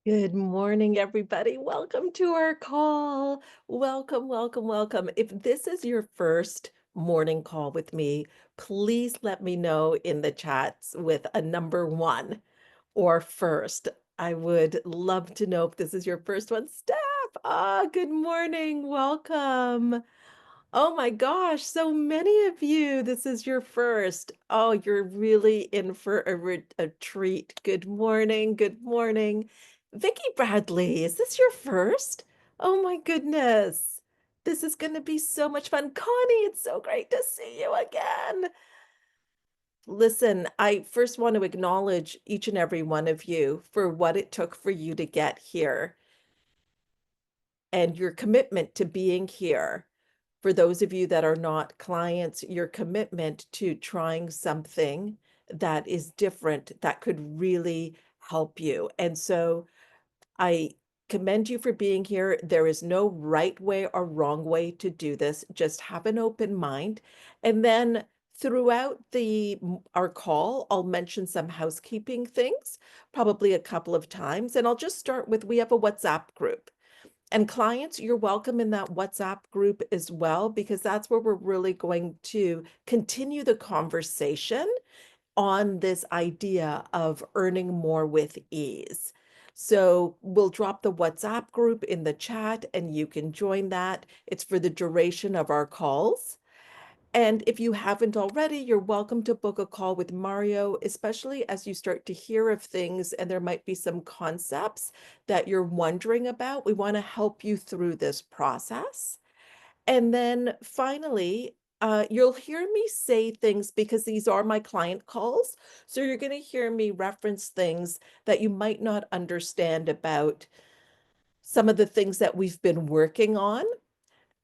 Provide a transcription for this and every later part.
Good morning, everybody. Welcome to our call. Welcome, welcome, welcome. If this is your first morning call with me, please let me know in the chats with a number one or first. I would love to know if this is your first one. Steph, good morning. Welcome. Oh my gosh, so many of you. This is your first. Oh, you're really in for a treat. Good morning. Good morning. Vicky Bradley, is this your first? Oh my goodness. This is going to be so much fun. Connie, it's so great to see you again. Listen, I first want to acknowledge each and every one of you for what it took for you to get here and your commitment to being here. For those of you that are not clients, your commitment to trying something that is different that could really help you. And so I commend you for being here. There is no right way or wrong way to do this. Just have an open mind. And then throughout our call, I'll mention some housekeeping things, probably a couple of times. And I'll just start with, we have a WhatsApp group. And clients, you're welcome in that WhatsApp group as well, because that's where we're really going to continue the conversation on this idea of earning more with ease. So we'll drop the WhatsApp group in the chat and you can join that. It's for the duration of our calls. And if you haven't already, you're welcome to book a call with Mario, especially as you start to hear of things and there might be some concepts that you're wondering about. We want to help you through this process. And then finally, you'll hear me say things because these are my client calls. So you're going to hear me reference things that you might not understand about some of the things that we've been working on,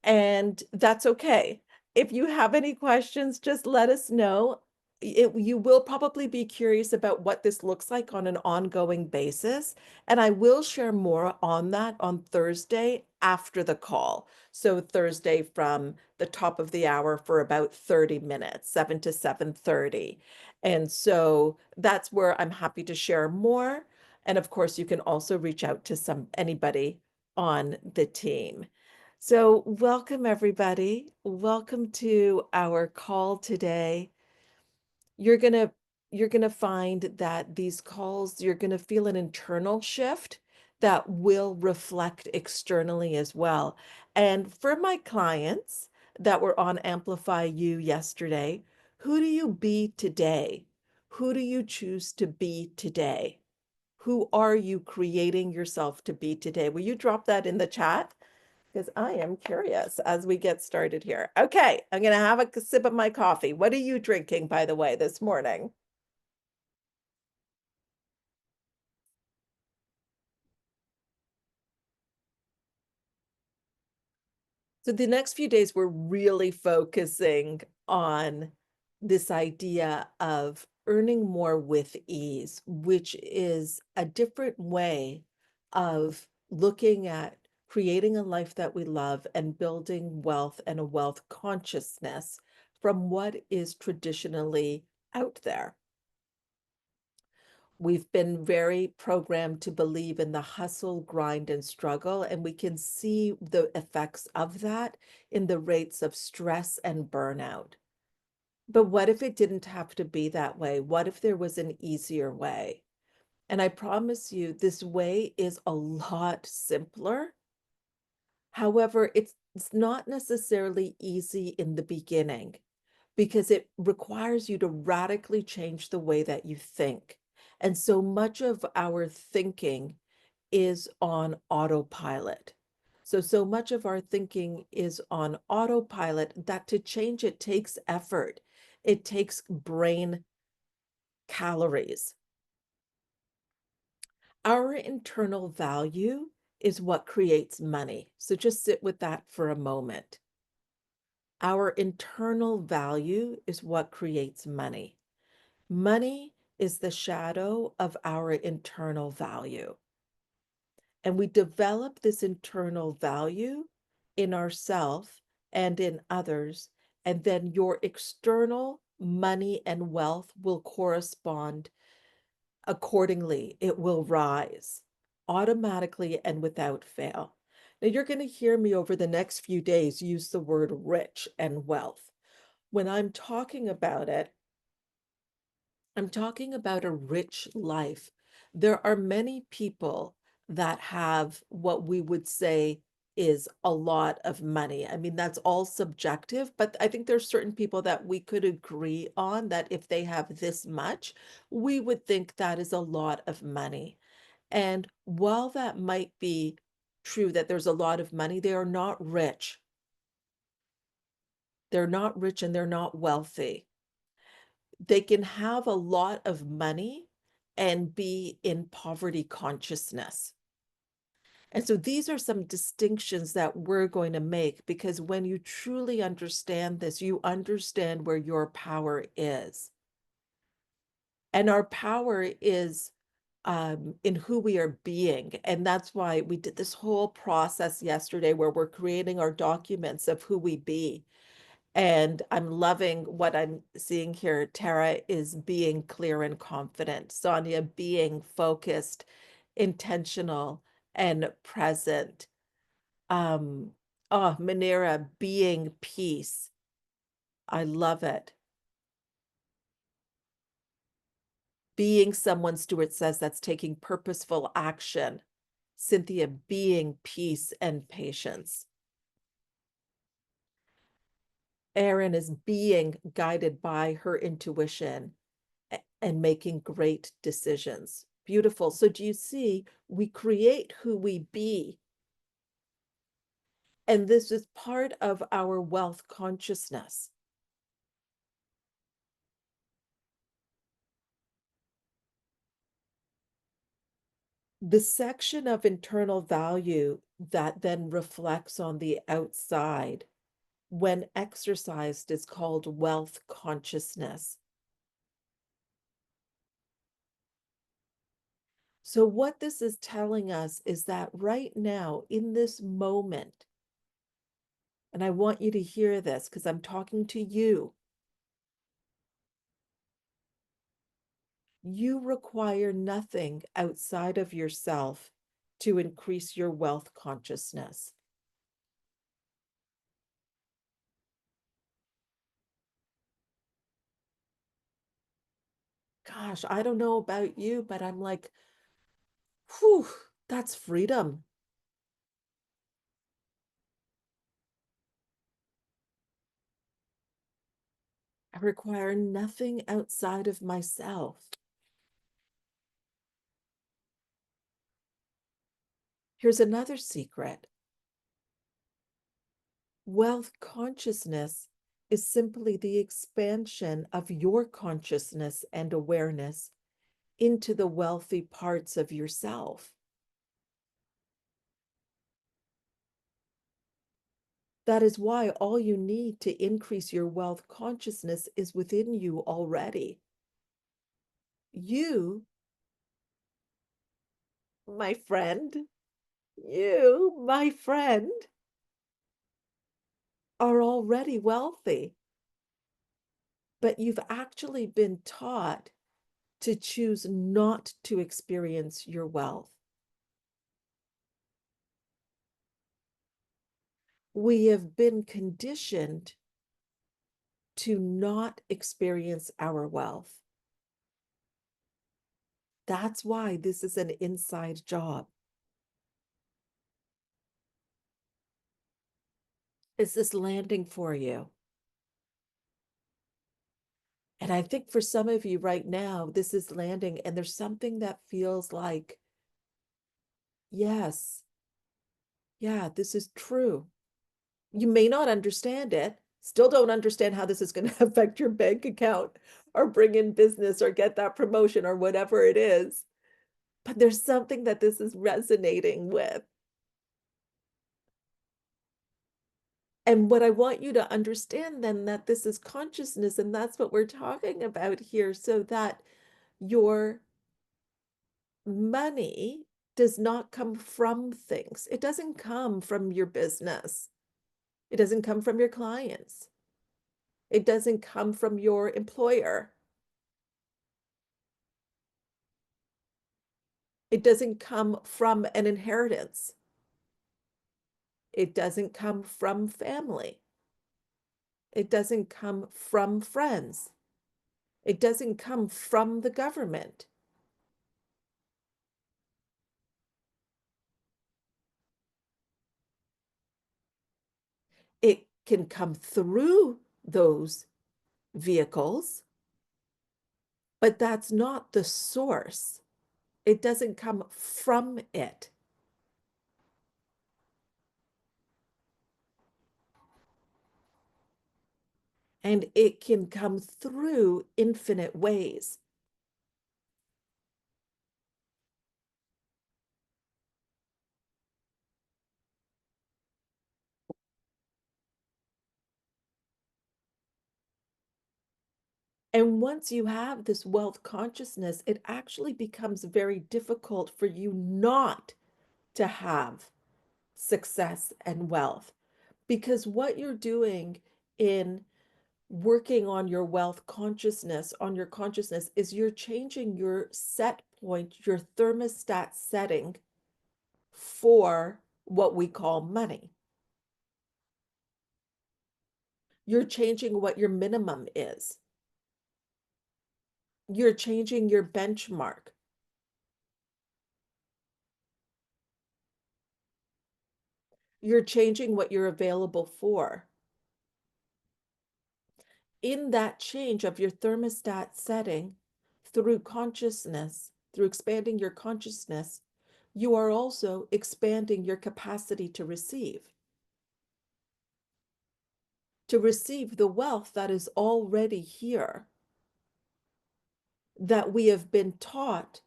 and that's okay. If you have any questions, just let us know. You will probably be curious about what this looks like on an ongoing basis, and I will share more on that on Thursday after the call. So Thursday from the top of the hour for about 30 minutes, 7 to 7:30. And so that's where I'm happy to share more. And of course, you can also reach out to anybody on the team. So welcome everybody. Welcome to our call today. You're going to you're going to find that these calls, you're going to feel an internal shift that will reflect externally as well. And for my clients that were on Amplify You yesterday, who do you be today? Who do you choose to be today? Who are you creating yourself to be today? Will you drop that in the chat? Because I am curious as we get started here. Okay, I'm going to have a sip of my coffee. What are you drinking, by the way, this morning? So the next few days, we're really focusing on this idea of earning more with ease, which is a different way of looking at creating a life that we love and building wealth and a wealth consciousness from what is traditionally out there. We've been very programmed to believe in the hustle, grind, and struggle, and we can see the effects of that in the rates of stress and burnout. But what if it didn't have to be that way? What if there was an easier way? And I promise you, this way is a lot simpler. However, it's not necessarily easy in the beginning because it requires you to radically change the way that you think. And so much of our thinking is on autopilot. So much of our thinking is on autopilot that to change it takes effort. It takes brain calories. Our internal value is what creates money. So just sit with that for a moment. Our internal value is what creates money. Money is the shadow of our internal value. And we develop this internal value in ourself and in others. And then your external money and wealth will correspond accordingly. It will rise. automatically and without fail. Now, you're going to hear me over the next few days use the word rich and wealth. When I'm talking about it, I'm talking about a rich life. There are many people that have what we would say is a lot of money. I mean, that's all subjective, but I think there's certain people that we could agree on that if they have this much, we would think that is a lot of money. And while that might be true that there's a lot of money, they are not rich. They're not rich and they're not wealthy. They can have a lot of money and be in poverty consciousness. And so these are some distinctions that we're going to make because when you truly understand this, you understand where your power is. And our power is in who we are being. And that's why we did this whole process yesterday where we're creating our documents of who we be. And I'm loving what I'm seeing here. Tara is being clear and confident. Sonia being focused, intentional, and present. Um, oh, Manera being peace. I love it. Being someone, Stewart says, that's taking purposeful action. Cynthia being peace and patience. Erin is being guided by her intuition and making great decisions. Beautiful. So do you see, we create who we be. And this is part of our wealth consciousness. The section of internal value that then reflects on the outside when exercised is called wealth consciousness. So what this is telling us is that right now, in this moment, and I want you to hear this because I'm talking to you, you require nothing outside of yourself to increase your wealth consciousness. Gosh, I don't know about you, but I'm like, whew, that's freedom. I require nothing outside of myself. Here's another secret. Wealth consciousness is simply the expansion of your consciousness and awareness into the wealthy parts of yourself. That is why all you need to increase your wealth consciousness is within you already. You, my friend, you, my friend, are already wealthy, but you've actually been taught to choose not to experience your wealth. We have been conditioned to not experience our wealth. That's why this is an inside job. Is this landing for you? And I think for some of you right now, this is landing, and there's something that feels like, yes, yeah, this is true. You may not understand it, still don't understand how this is going to affect your bank account or bring in business or get that promotion or whatever it is. But there's something that this is resonating with. And what I want you to understand then that this is consciousness, and that's what we're talking about here, so that your money does not come from things. It doesn't come from your business. It doesn't come from your clients. It doesn't come from your employer. It doesn't come from an inheritance. It doesn't come from family. It doesn't come from friends. It doesn't come from the government. It can come through those vehicles, but that's not the source. It doesn't come from it. And it can come through infinite ways. And once you have this wealth consciousness, it actually becomes very difficult for you not to have success and wealth. Because what you're doing in working on your wealth consciousness, on your consciousness, is you're changing your set point, your thermostat setting for what we call money. You're changing what your minimum is. You're changing your benchmark. You're changing what you're available for. In that change of your thermostat setting through consciousness, through expanding your consciousness, you are also expanding your capacity to receive the wealth that is already here, that we have been taught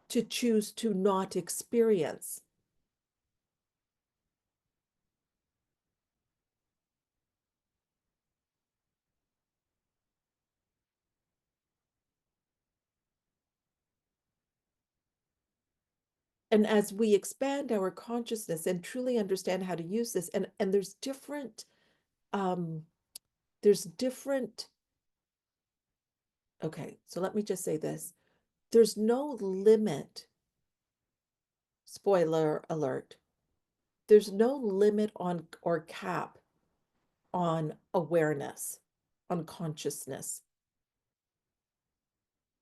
to choose to not experience. And as we expand our consciousness and truly understand how to use this, and um, there's different, okay, so let me just say this. There's no limit, spoiler alert, there's no limit on or cap on awareness, on consciousness.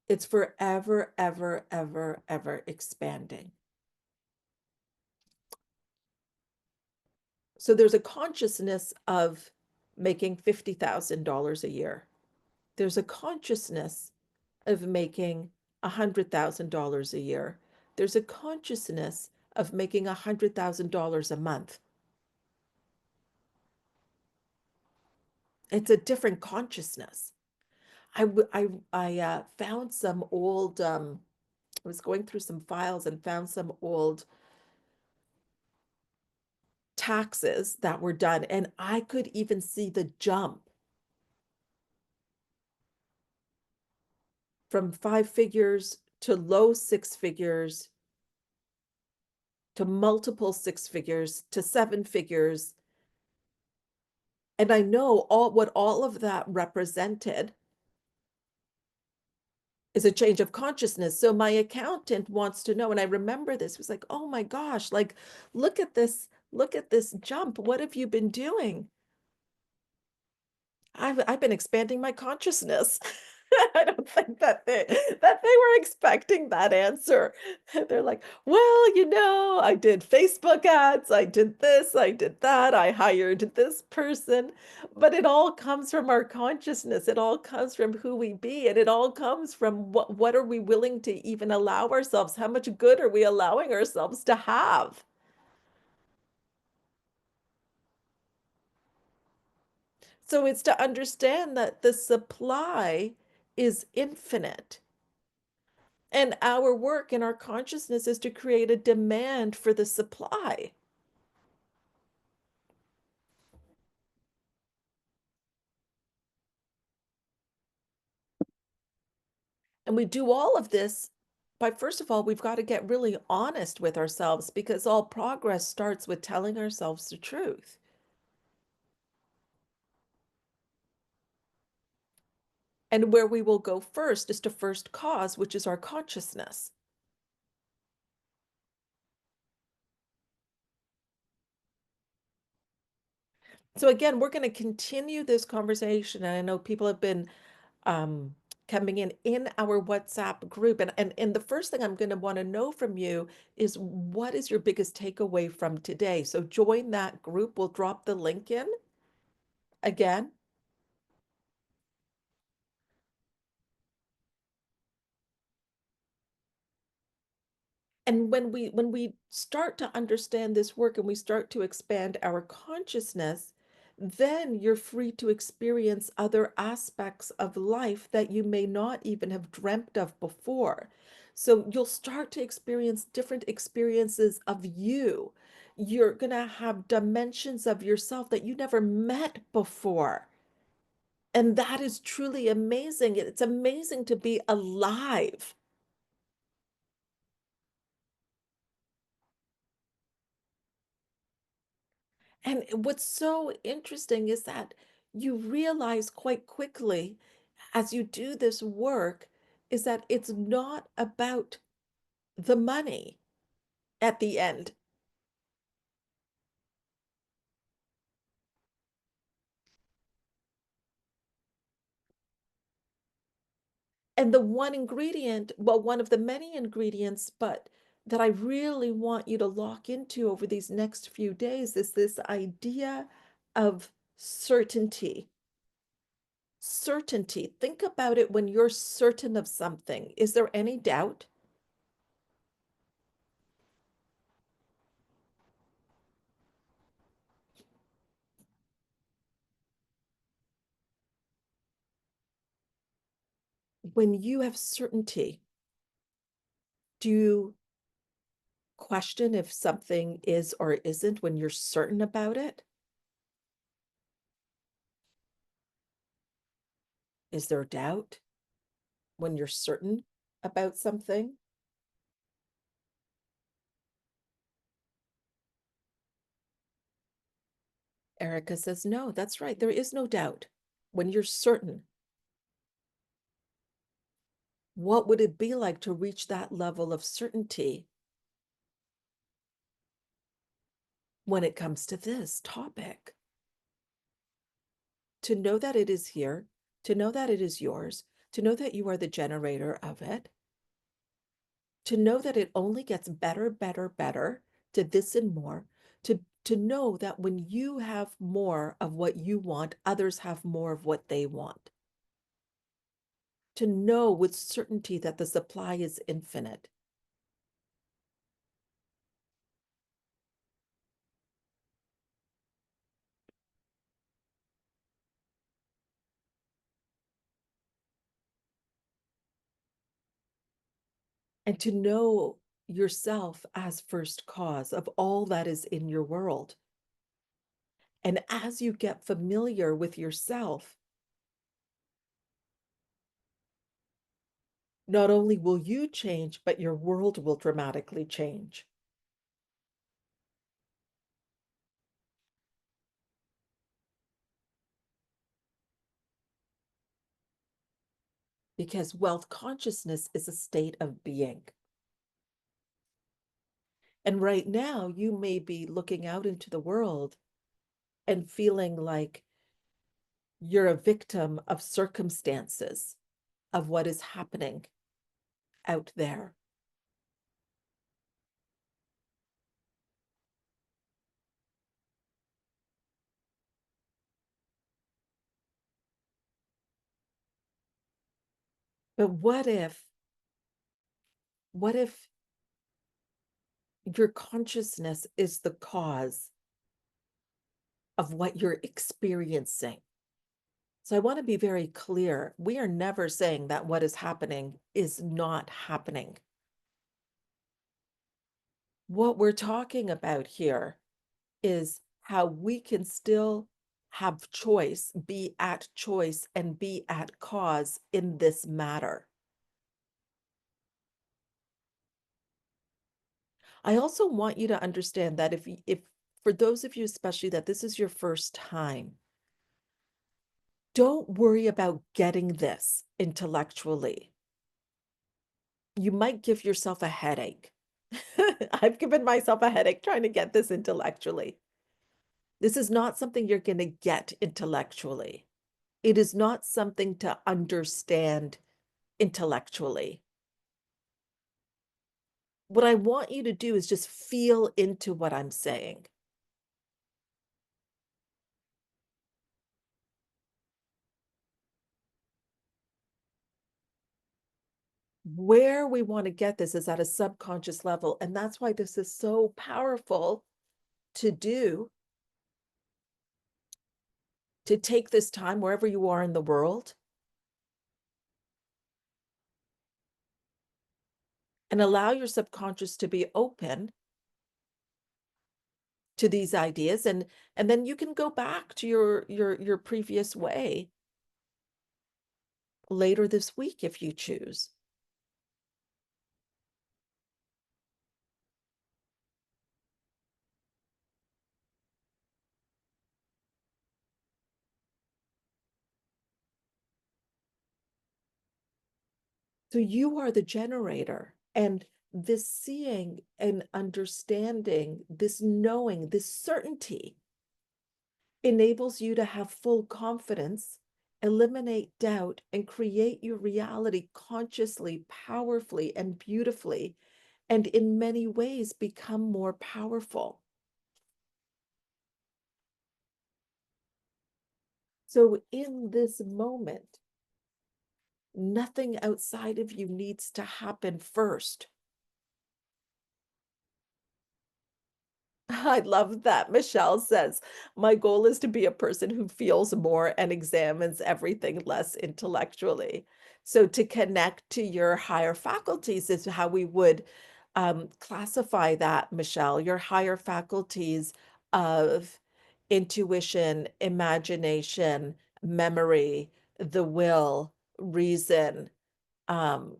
It's forever, ever, ever, ever expanding. So there's a consciousness of making $50,000 a year. There's a consciousness of making $100,000 a year. There's a consciousness of making $100,000 a month. It's a different consciousness. I found some old, I was going through some files and found some old taxes that were done, and I could even see the jump from 5 figures to low 6 figures to multiple 6 figures to 7 figures. And I know what all of that represented is a change of consciousness. So my accountant wants to know, and I remember this, was like, oh my gosh, like, look at this jump. What have you been doing? I've been expanding my consciousness. I don't think that they were expecting that answer. They're like, well, I did Facebook ads, I did this, I did that, I hired this person. But it all comes from our consciousness. It all comes from who we be, and it all comes from what are we willing to even allow ourselves? How much good are we allowing ourselves to have? So it's to understand that the supply is infinite. And our work in our consciousness is to create a demand for the supply. And we do all of this by, first of all, we've got to get really honest with ourselves, because all progress starts with telling ourselves the truth. And where we will go first is to first cause, which is our consciousness. So again, we're going to continue this conversation. And I know people have been um, coming in our WhatsApp group. And the first thing I'm going to want to know from you is what is your biggest takeaway from today? So join that group. We'll drop the link in again. And when we start to understand this work and we start to expand our consciousness, then you're free to experience other aspects of life that you may not even have dreamt of before. So you'll start to experience different experiences of you. You're going to have dimensions of yourself that you never met before. And that is truly amazing. It's amazing to be alive. And what's so interesting is that you realize quite quickly as you do this work is that it's not about the money at the end. And the one ingredient, well, one of the many ingredients, but that I really want you to lock into over these next few days is this idea of certainty. Certainty. Think about it when you're certain of something. Is there any doubt? When you have certainty, do you question if something is or isn't when you're certain about it? Is there doubt when you're certain about something? Erica says, no, that's right. There is no doubt. When you're certain, what would it be like to reach that level of certainty when it comes to this topic? To know that it is here, to know that it is yours, to know that you are the generator of it, to know that it only gets better, better, better, to this and more, to know that when you have more of what you want, others have more of what they want. To know with certainty that the supply is infinite. And to know yourself as first cause of all that is in your world. And as you get familiar with yourself, not only will you change, but your world will dramatically change. Because wealth consciousness is a state of being. And right now, you may be looking out into the world and feeling like you're a victim of circumstances of what is happening out there. But what if your consciousness is the cause of what you're experiencing? So I want to be very clear. We are never saying that what is happening is not happening. What we're talking about here is how we can still have choice, be at choice, and be at cause in this matter. I also want you to understand that if for those of you especially that this is your first time, don't worry about getting this intellectually. You might give yourself a headache. I've given myself a headache trying to get this intellectually. This is not something you're going to get intellectually. It is not something to understand intellectually. What I want you to do is just feel into what I'm saying. Where we want to get this is at a subconscious level. And that's why this is so powerful to do, to take this time wherever you are in the world and allow your subconscious to be open to these ideas, and then you can go back to your previous way later this week if you choose. So you are the generator, and this seeing and understanding, this knowing, this certainty enables you to have full confidence, eliminate doubt, and create your reality consciously, powerfully, and beautifully, and in many ways become more powerful. So in this moment, nothing outside of you needs to happen first. I love that. Michelle says, my goal is to be a person who feels more and examines everything less intellectually. So to connect to your higher faculties is how we would classify that, Michelle, your higher faculties of intuition, imagination, memory, the will, reason. Um,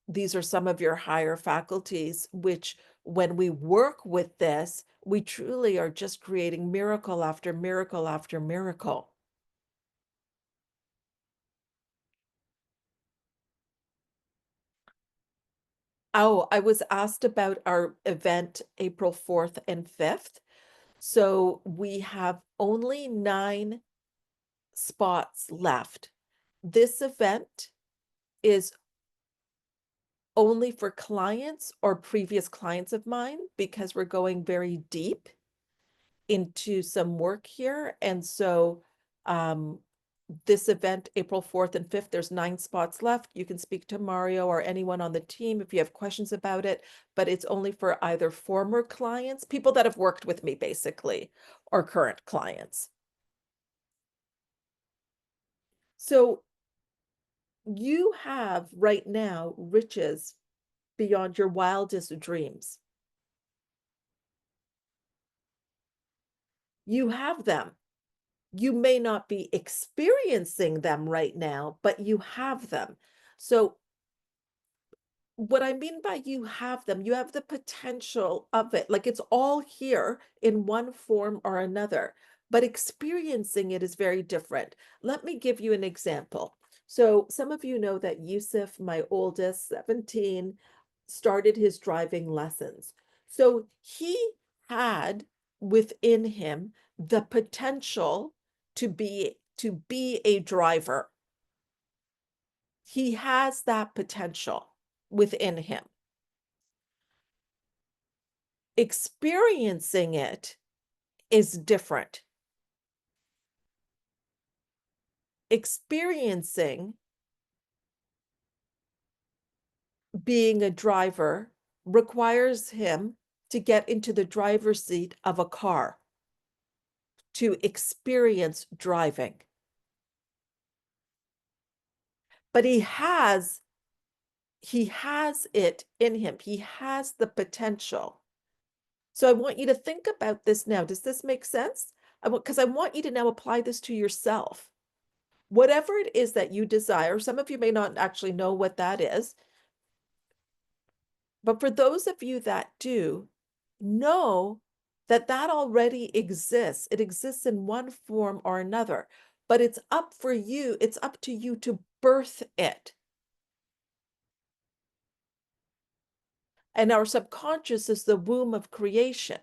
these are some of your higher faculties, which when we work with this, we truly are just creating miracle after miracle after miracle. Oh, I was asked about our event April 4th and 5th. So we have only 9 spots left. This event is only for clients or previous clients of mine because we're going very deep into some work here. And so this event, April 4th and 5th, there's 9 spots left. You can speak to Mario or anyone on the team if you have questions about it, but it's only for either former clients, people that have worked with me basically, or current clients. So you have right now riches beyond your wildest dreams. You have them. You may not be experiencing them right now, but you have them. So what I mean by you have them, you have the potential of it. Like it's all here in one form or another, but experiencing it is very different. Let me give you an example. So some of you know that Yusuf, my oldest, 17, started his driving lessons. So he had within him the potential to be a driver. He has that potential within him. Experiencing it is different. Experiencing being a driver requires him to get into the driver's seat of a car to experience driving. But he has it in him. He has the potential. So I want you to think about this now. Does this make sense? Because I want you to now apply this to yourself. Whatever it is that you desire, some of you may not actually know what that is, but for those of you that do, know that that already exists. It exists in one form or another, but it's up for you. It's up to you to birth it. And our subconscious is the womb of creation.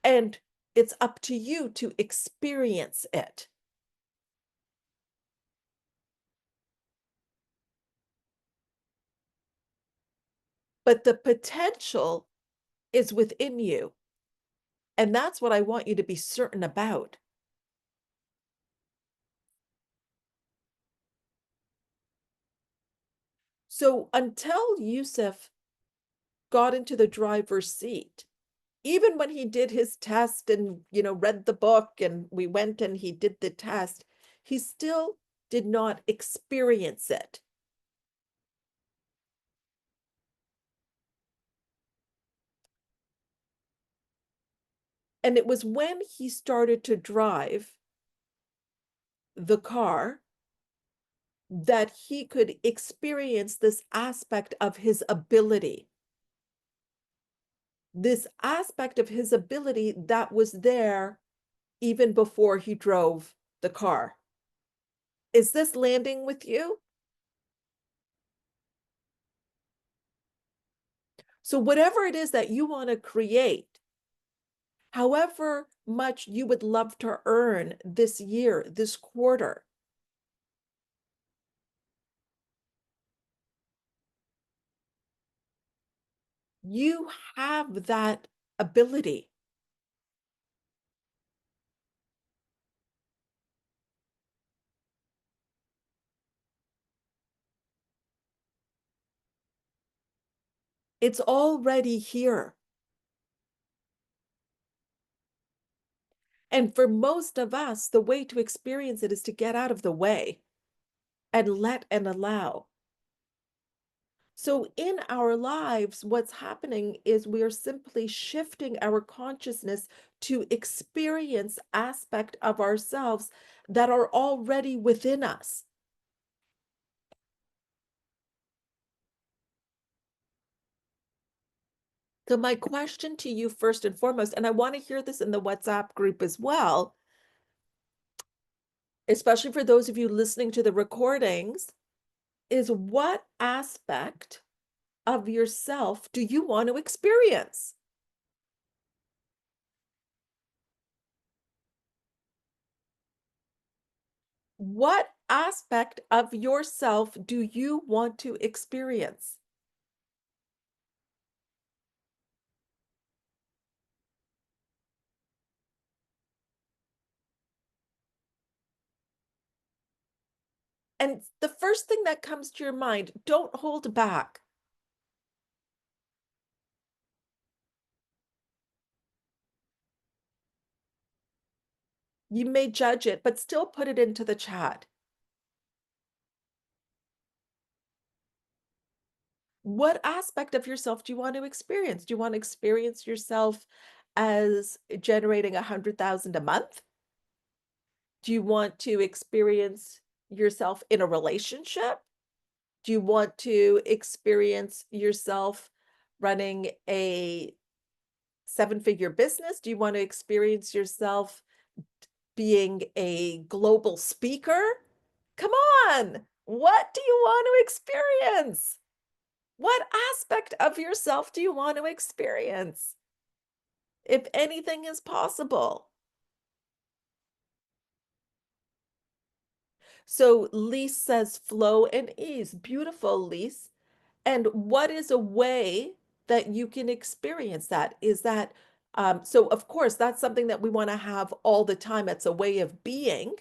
And it's up to you to experience it. But the potential is within you. And that's what I want you to be certain about. So until Yusuf got into the driver's seat, even when he did his test and, read the book and we went and he did the test, he still did not experience it. And it was when he started to drive the car that he could experience this aspect of his ability. This aspect of his ability that was there even before he drove the car. Is this landing with you? So whatever it is that you want to create, however much you would love to earn this year, this quarter, you have that ability. It's already here. And for most of us, the way to experience it is to get out of the way and let and allow. So in our lives, what's happening is we are simply shifting our consciousness to experience aspect of ourselves that are already within us. So my question to you first and foremost, and I want to hear this in the WhatsApp group as well, especially for those of you listening to the recordings, is what aspect of yourself do you want to experience? What aspect of yourself do you want to experience? And the first thing that comes to your mind, don't hold back. You may judge it, but still put it into the chat. What aspect of yourself do you want to experience? Do you want to experience yourself as generating 100,000 a month? Do you want to experience yourself in a relationship? Do you want to experience yourself running a seven-figure business? Do you want to experience yourself being a global speaker? Come on. What do you want to experience? What aspect of yourself do you want to experience? If anything is possible. So Lise says flow and ease. Beautiful, Lise. And what is a way that you can experience that? Is that, so of course, that's something that we want to have all the time. It's a way of being.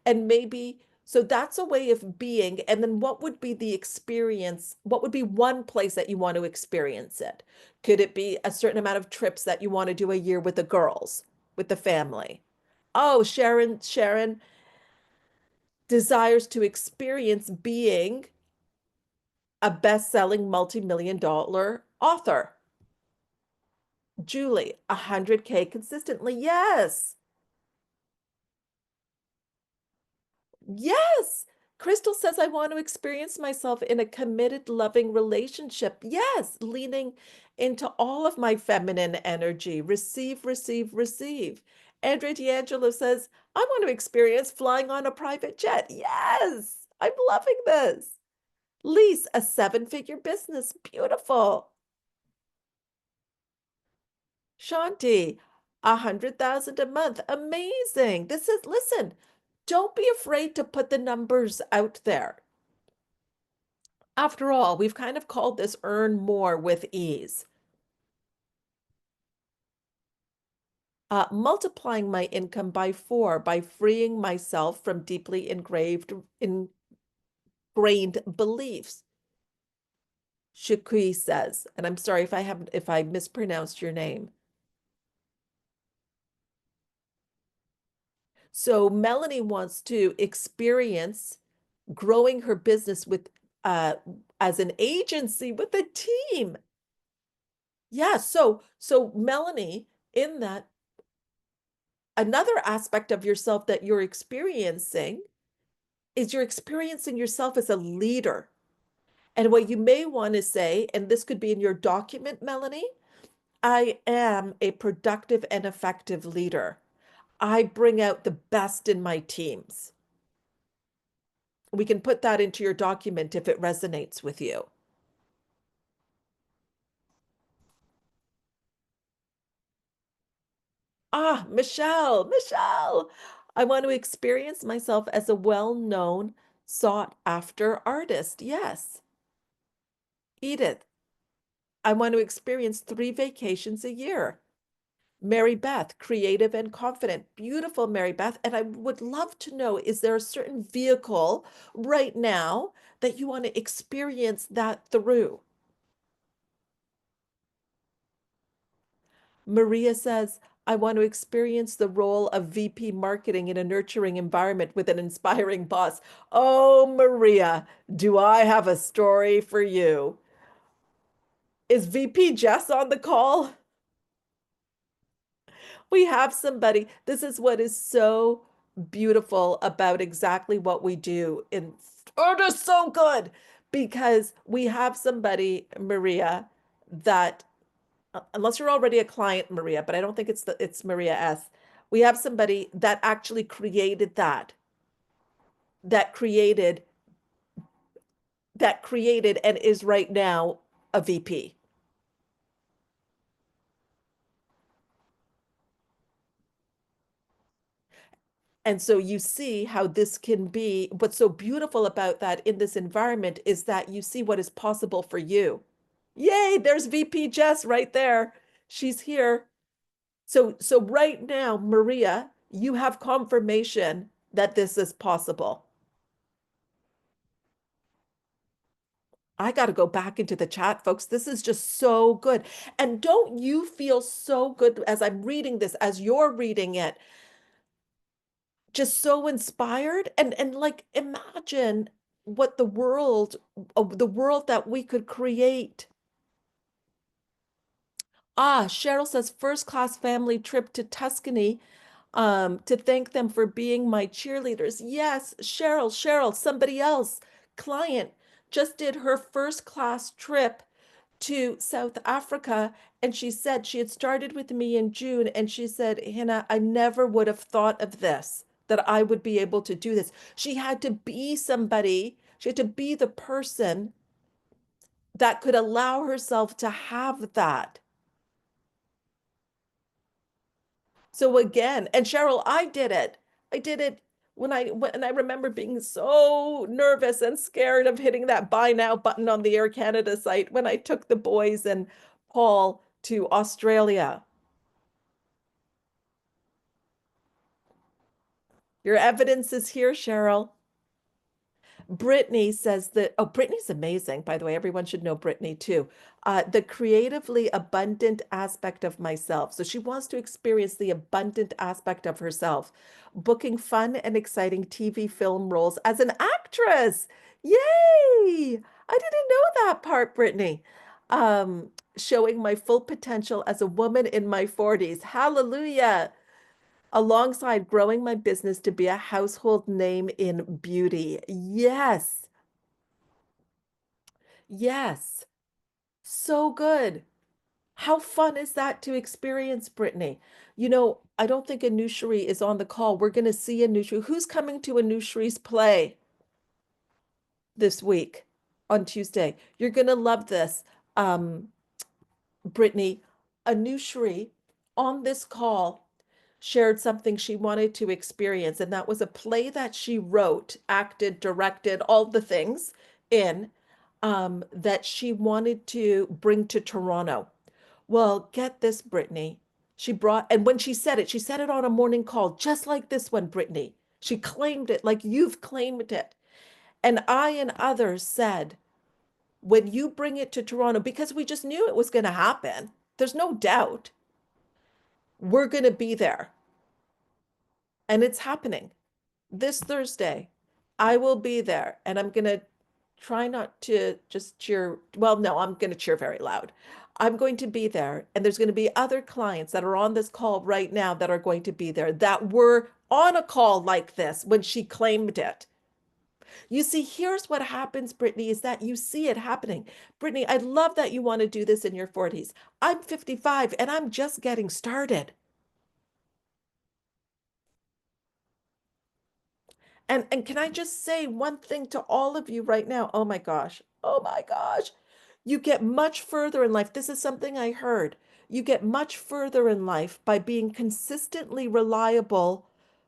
And maybe, so that's a way of being. And then what would be the experience? What would be one place that you want to experience it? Could it be a certain amount of trips that you want to do a year with the girls, with the family? Oh, Sharon desires to experience being a best-selling multi-million dollar author. Julie, 100K consistently. Yes. Yes. Crystal says, I want to experience myself in a committed, loving relationship. Yes. Leaning into all of my feminine energy. Receive, receive, receive. Andrea D'Angelo says, I want to experience flying on a private jet. Yes. I'm loving this. Lise, a seven-figure business. Beautiful. Shanti, 100,000 a month. Amazing. Listen, don't be afraid to put the numbers out there. After all, we've kind of called this earn more with ease. Multiplying my income by 4 by freeing myself from deeply ingrained beliefs. Shukui says, and I'm sorry if I mispronounced your name. So Melanie wants to experience growing her business with uh as an agency with a team. Yeah, so Melanie, in that, another aspect of yourself that you're experiencing is you're experiencing yourself as a leader. And what you may want to say, and this could be in your document, Melanie, I am a productive and effective leader. I bring out the best in my teams. We can put that into your document if it resonates with you. Ah, Michelle, I want to experience myself as a well-known, sought-after artist. Yes. Edith, I want to experience 3 vacations a year. Mary Beth, creative and confident. Beautiful, Mary Beth. And I would love to know, is there a certain vehicle right now that you want to experience that through? Maria says, I want to experience the role of VP marketing in a nurturing environment with an inspiring boss. Oh, Maria, do I have a story for you? Is VP Jess on the call? We have somebody. This is what is so beautiful about exactly what we do. It is so good because we have somebody, Maria, that unless you're already a client, Maria, but I don't think it's Maria S. We have somebody that actually created that created that created and is right now a VP. And so you see how this can be. What's so beautiful about that in this environment is that you see what is possible for you. Yay, there's VP Jess right there. She's here. So right now, Maria, you have confirmation that this is possible. I got to go back into the chat, folks. This is just so good. And don't you feel so good as I'm reading this, as you're reading it, just so inspired? And like imagine what the world that we could create. Ah, Cheryl says first class family trip to Tuscany to thank them for being my cheerleaders. Yes, Cheryl, somebody else, client, just did her first class trip to South Africa. And she said she had started with me in June. And she said, Hina, I never would have thought of this, that I would be able to do this. She had to be somebody, she had to be the person that could allow herself to have that. So again, and Cheryl, I did it. I did it when I remember being so nervous and scared of hitting that buy now button on the Air Canada site when I took the boys and Paul to Australia. Your evidence is here, Cheryl. Brittany says that, oh, Brittany's amazing, by the way. Everyone should know Brittany too. The creatively abundant aspect of myself. So she wants to experience the abundant aspect of herself, booking fun and exciting TV film roles as an actress. Yay! I didn't know that part, Brittany. Showing my full potential as a woman in my 40s. Hallelujah! Alongside growing my business to be a household name in beauty. Yes. Yes. So good. How fun is that to experience, Brittany? You know, I don't think Anushri is on the call. We're going to see Anushri. Who's coming to Anushri's play this week on Tuesday? You're going to love this. Brittany, Anushri on this call shared something she wanted to experience, and that was a play that she wrote, acted, directed, all the things in that she wanted to bring to Toronto. Well, get this, Brittany. She brought, and when she said it on a morning call, just like this one, Brittany. She claimed it like you've claimed it. And I and others said, when you bring it to Toronto, because we just knew it was going to happen, there's no doubt, we're going to be there. And it's happening this Thursday. I will be there and I'm going to try not to just cheer. Well, no, I'm going to cheer very loud. I'm going to be there. And there's going to be other clients that are on this call right now that are going to be there that were on a call like this when she claimed it. You see, here's what happens, Brittany, is that you see it happening. Brittany, I love that you want to do this in your 40s. I'm 55 and I'm just getting started. And can I just say one thing to all of you right now? Oh my gosh. Oh my gosh. You get much further in life. This is something I heard. You get much further in life by being consistently reliable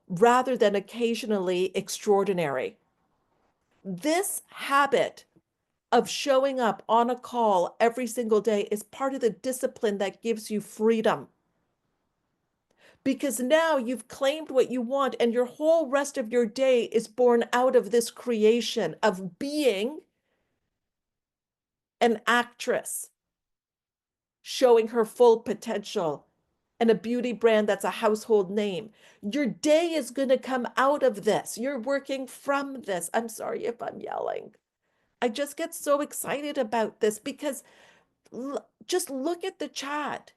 rather than occasionally extraordinary. This habit of showing up on a call every single day is part of the discipline that gives you freedom. Because now you've claimed what you want, and your whole rest of your day is born out of this creation of being an actress, showing her full potential, and a beauty brand that's a household name. Your day is going to come out of this. You're working from this. I'm sorry if I'm yelling. I just get so excited about this because just look at the chat.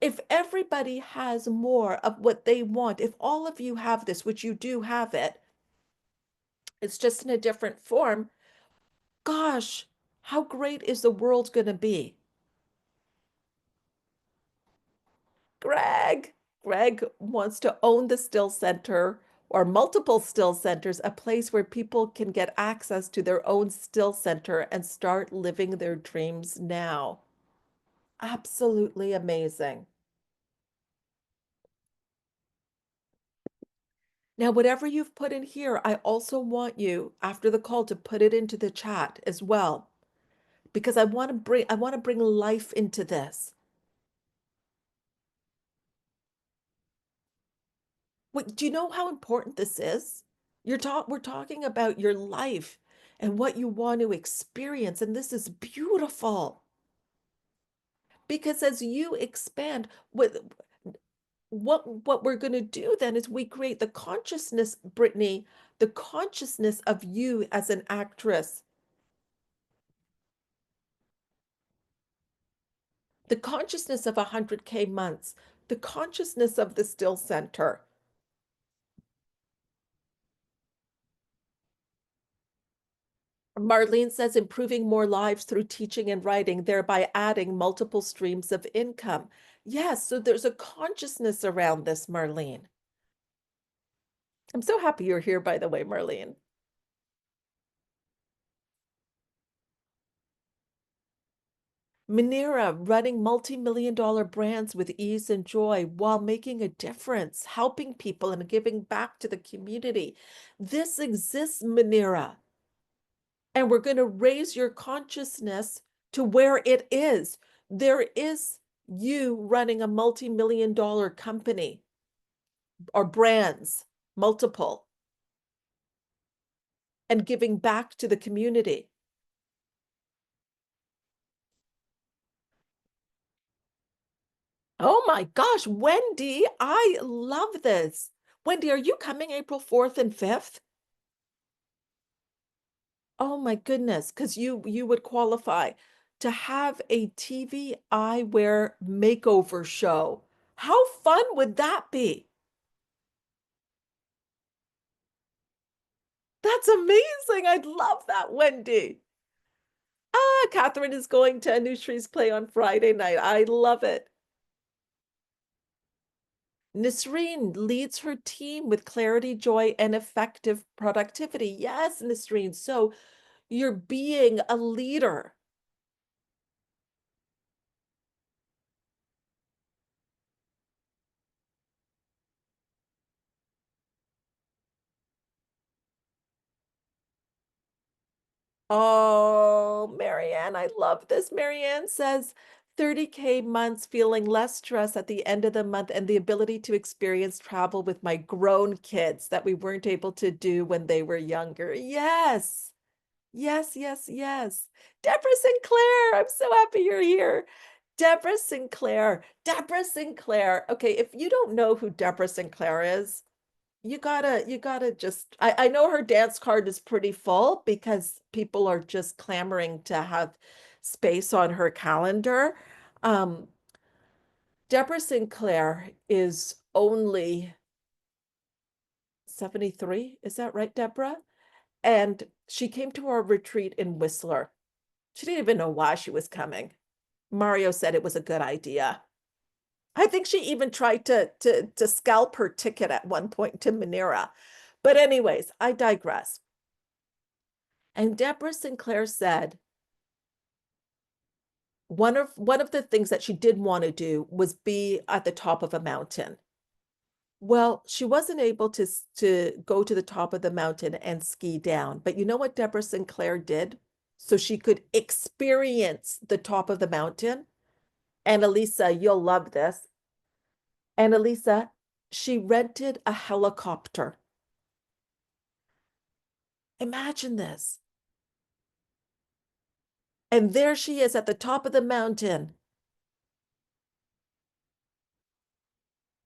If everybody has more of what they want, if all of you have this, which you do have it, it's just in a different form. Gosh, how great is the world going to be? Greg wants to own the still center or multiple still centers, a place where people can get access to their own still center and start living their dreams now. Absolutely amazing. Now, whatever you've put in here, I also want you after the call to put it into the chat as well, because I want to bring life into this. Wait, do you know how important this is? We're talking about your life and what you want to experience, and this is beautiful. Because as you expand, what we're going to do then is we create the consciousness, Brittany, the consciousness of you as an actress, the consciousness of 100K months, the consciousness of the still center. Marlene says improving more lives through teaching and writing, thereby adding multiple streams of income. Yes, so there's a consciousness around this, Marlene. I'm so happy you're here, by the way, Marlene. Manira running multi-million-dollar brands with ease and joy while making a difference, helping people and giving back to the community. This exists, Manira. And we're going to raise your consciousness to where it is. There is you running a multi-million-dollar company or brands, multiple, and giving back to the community. Oh my gosh, Wendy, I love this. Wendy, are you coming April 4th and 5th? Oh my goodness, because you would qualify to have a TV eyewear makeover show. How fun would that be? That's amazing. I'd love that, Wendy. Ah, Catherine is going to Anushrie's play on Friday night. I love it. Nisreen leads her team with clarity, joy, and effective productivity. Yes, Nisreen. So you're being a leader. Oh, Marianne, I love this. Marianne says 30K months feeling less stress at the end of the month and the ability to experience travel with my grown kids that we weren't able to do when they were younger. Yes. Yes, yes, yes. Deborah Sinclair, I'm so happy you're here. Deborah Sinclair. Deborah Sinclair. Okay, if you don't know who Deborah Sinclair is, you gotta just I know her dance card is pretty full because people are just clamoring to have space on her calendar. Um, Deborah Sinclair is only 73. Is that right, Deborah? And she came to our retreat in Whistler. She didn't even know why she was coming. Mario said it was a good idea. I think she even tried to scalp her ticket at one point to Manera. But anyways, I digress. And Deborah Sinclair said one of the things that she did want to do was be at the top of a mountain. Well, she wasn't able to go to the top of the mountain and ski down. But you know what Deborah Sinclair did? So she could experience the top of the mountain. And Elisa, you'll love this. And Elisa, she rented a helicopter. Imagine this. And there she is at the top of the mountain,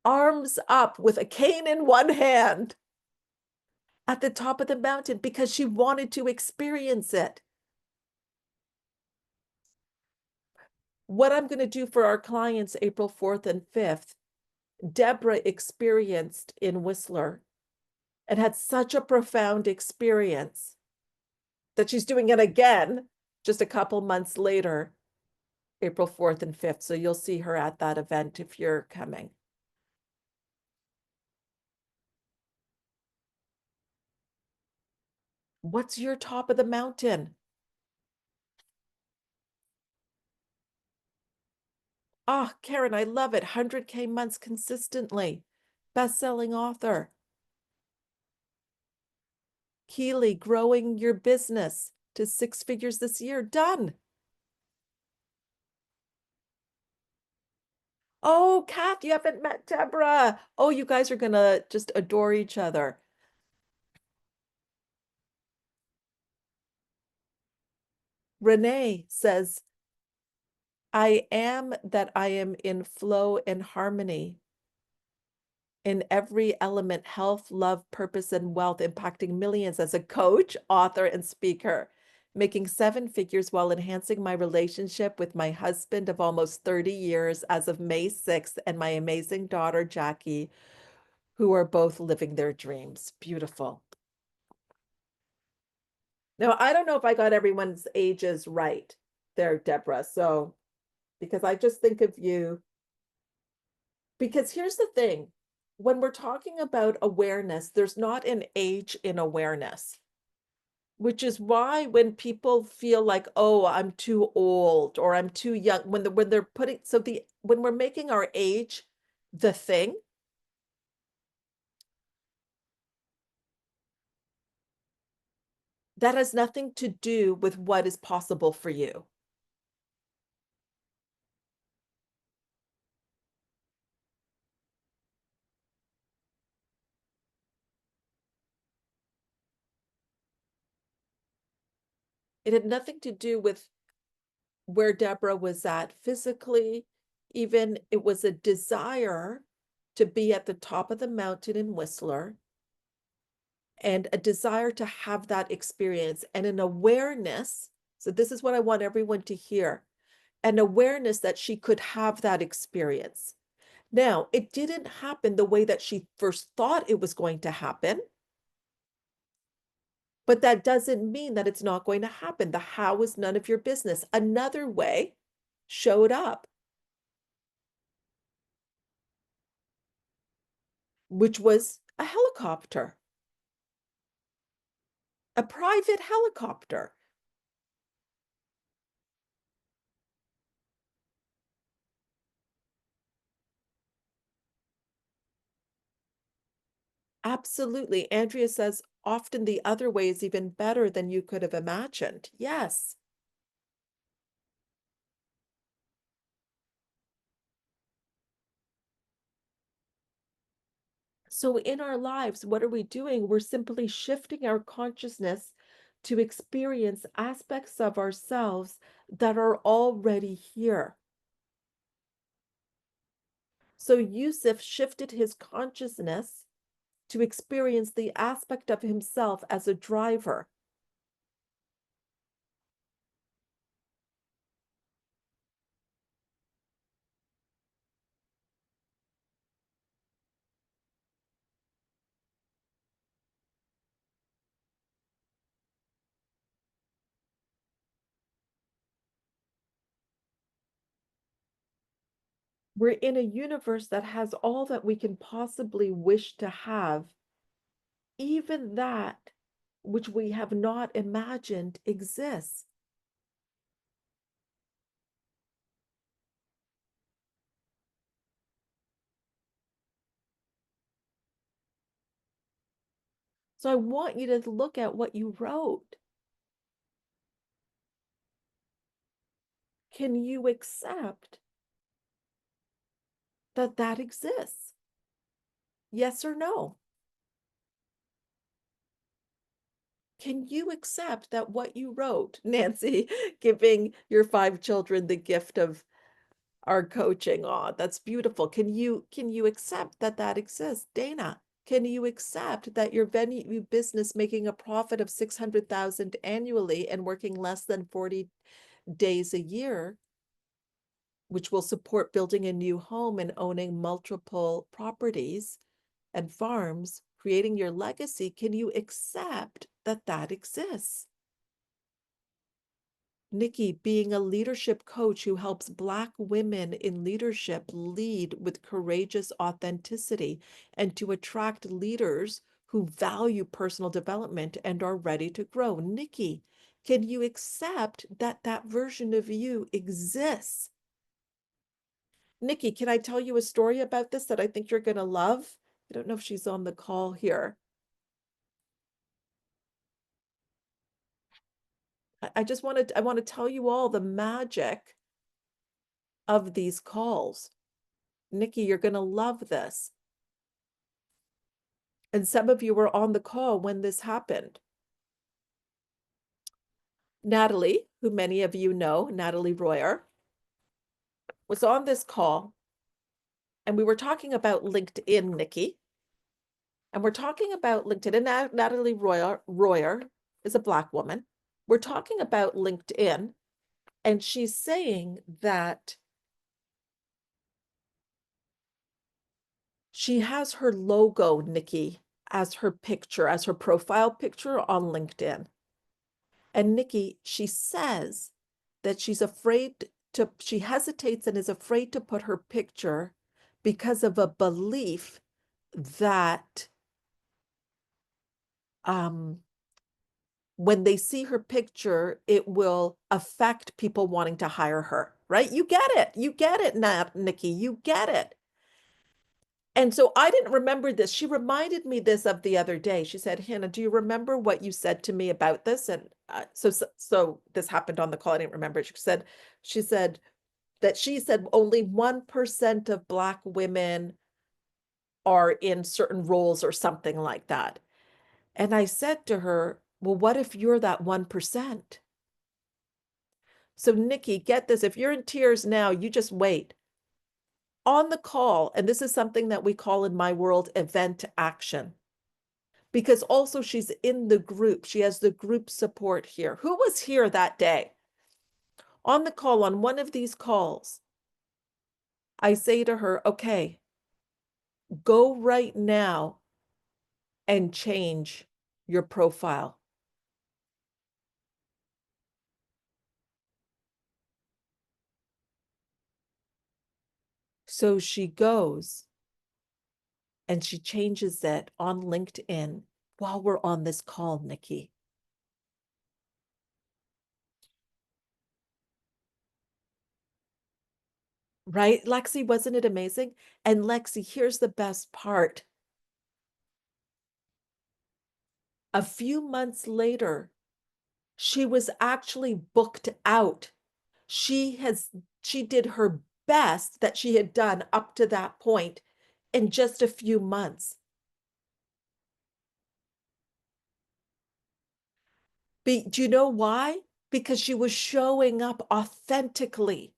arms up with a cane in one hand at the top of the mountain because she wanted to experience it. What I'm going to do for our clients April 4th and 5th, Deborah experienced in Whistler and had such a profound experience that she's doing it again just a couple months later, April 4th and 5th. So you'll see her at that event if you're coming. What's your top of the mountain? Ah, Karen, I love it. 100K months consistently. Best-selling author. Keely, growing your business to 6 figures this year. Done. Oh, Kath, you haven't met Deborah. Oh, you guys are gonna just adore each other. Renee says, I am that I am in flow and harmony in every element, health, love, purpose, and wealth, impacting millions as a coach, author, and speaker, making 7 figures while enhancing my relationship with my husband of almost 30 years as of May 6th, and my amazing daughter, Jackie, who are both living their dreams. Beautiful. Now, I don't know if I got everyone's ages right there, Deborah. So, because I just think of you, because here's the thing, when we're talking about awareness, there's not an age in awareness, which is why when people feel like, oh, I'm too old or I'm too young, when they're putting, so when we're making our age the thing, that has nothing to do with what is possible for you. It had nothing to do with where Deborah was at physically, even it was a desire to be at the top of the mountain in Whistler and a desire to have that experience and an awareness. So, this is what I want everyone to hear, an awareness that she could have that experience. Now, it didn't happen the way that she first thought it was going to happen, but that doesn't mean that it's not going to happen. The how is none of your business. Another way showed up, which was a helicopter, a private helicopter. Absolutely. Andrea says, often the other way is even better than you could have imagined. Yes. So in our lives, what are we doing? We're simply shifting our consciousness to experience aspects of ourselves that are already here. So Yusuf shifted his consciousness to experience the aspect of himself as a driver. We're in a universe that has all that we can possibly wish to have, even that which we have not imagined exists. So I want you to look at what you wrote. Can you accept that that exists? Yes or no? Can you accept that what you wrote, Nancy, giving your 5 children the gift of our coaching? Oh, that's beautiful. Can you accept that that exists? Dana, can you accept that your venue business making a profit of 600,000 annually and working less than 40 days a year, which will support building a new home and owning multiple properties and farms, creating your legacy? Can you accept that that exists? Nikki, being a leadership coach who helps Black women in leadership lead with courageous authenticity and to attract leaders who value personal development and are ready to grow. Nikki, can you accept that that version of you exists? Nikki, can I tell you a story about this that I think you're going to love? I don't know if she's on the call here. I want to tell you all the magic of these calls. Nikki, you're going to love this. And some of you were on the call when this happened. Natalie, who many of you know, Natalie Royer, was on this call, and we were talking about LinkedIn, Nikki. And we're talking about LinkedIn. And Natalie Royer is a Black woman. We're talking about LinkedIn, and she's saying that she has her logo, Nikki, as her picture, as her profile picture on LinkedIn. And Nikki, she says that she hesitates and is afraid to put her picture because of a belief that when they see her picture, it will affect people wanting to hire her, right? You get it. You get it, Nikki. You get it. And so I didn't remember this. She reminded me this of the other day. She said, Hannah, do you remember what you said to me about this? And so this happened on the call. I didn't remember it. She said that she said only 1% of Black women are in certain roles or something like that. And I said to her, well, what if you're that 1%? So Nikki, get this. If you're in tears now, you just wait. On the call, and this is something that we call in my world event action, because also she's in the group. She has the group support here. Who was here that day? On the call, on one of these calls, I say to her, okay, go right now and change your profile. So she goes and she changes it on LinkedIn while we're on this call, Nikki. Right, Lexi, wasn't it amazing? And Lexi, here's the best part. A few months later, she was actually booked out. She has she did her best that she had done up to that point in just a few months. Do you know why? Because she was showing up authentically.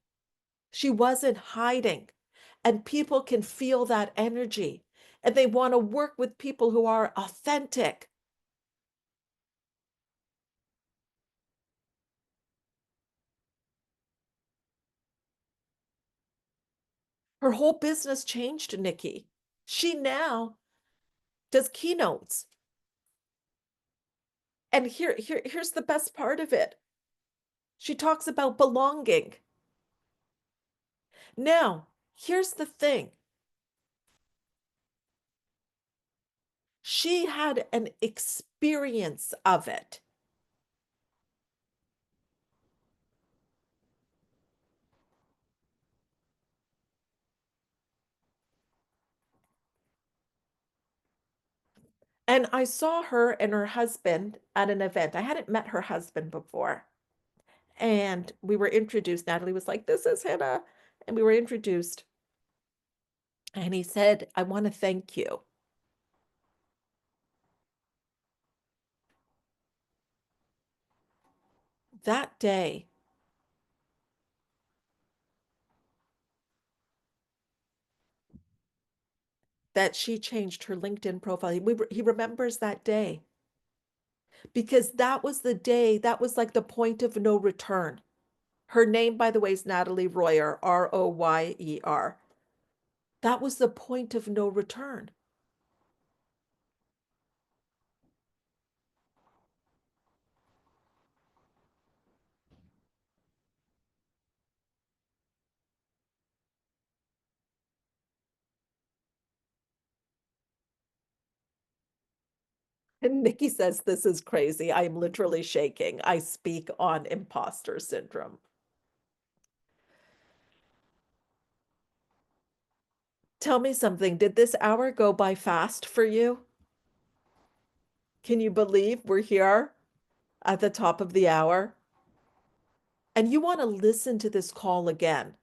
She wasn't hiding. And people can feel that energy. And they want to work with people who are authentic. Her whole business changed, Nikki. She now does keynotes. And here's the best part of it. She talks about belonging. Now, here's the thing. She had an experience of it. And I saw her and her husband at an event. I hadn't met her husband before. And we were introduced. Natalie was like, "This is Hina." And we were introduced. And he said, "I want to thank you." That day, that she changed her LinkedIn profile. He remembers that day because that was the day, that was like the point of no return. Her name, by the way, is Natalie Royer, Royer. That was the point of no return. And Nikki says, "This is crazy. I am literally shaking. I speak on imposter syndrome." Tell me something. Did this hour go by fast for you? Can you believe we're here at the top of the hour? And you want to listen to this call again.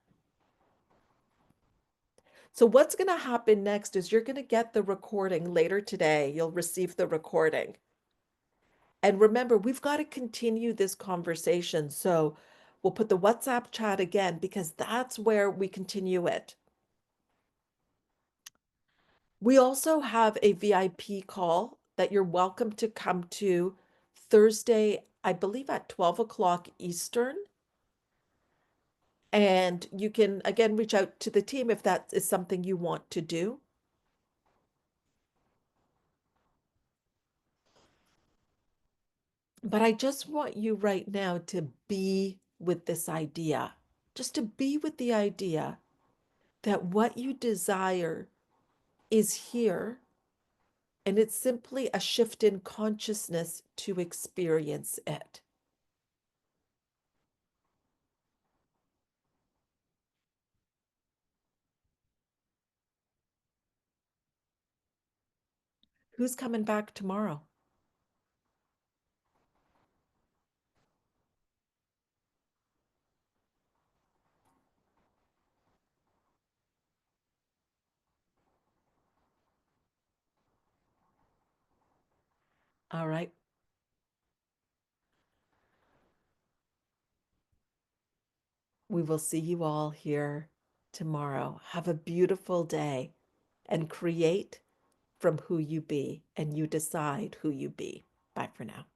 So, what's going to happen next is you're going to get the recording later today. You'll receive the recording. And remember, we've got to continue this conversation. So, we'll put the WhatsApp chat again because that's where we continue it. We also have a VIP call that you're welcome to come to Thursday, I believe at 12 o'clock Eastern. And you can, again, reach out to the team if that is something you want to do. But I just want you right now to be with this idea, just to be with the idea that what you desire is here. And it's simply a shift in consciousness to experience it. Who's coming back tomorrow? All right. We will see you all here tomorrow. Have a beautiful day and create from who you be, and you decide who you be. Bye for now.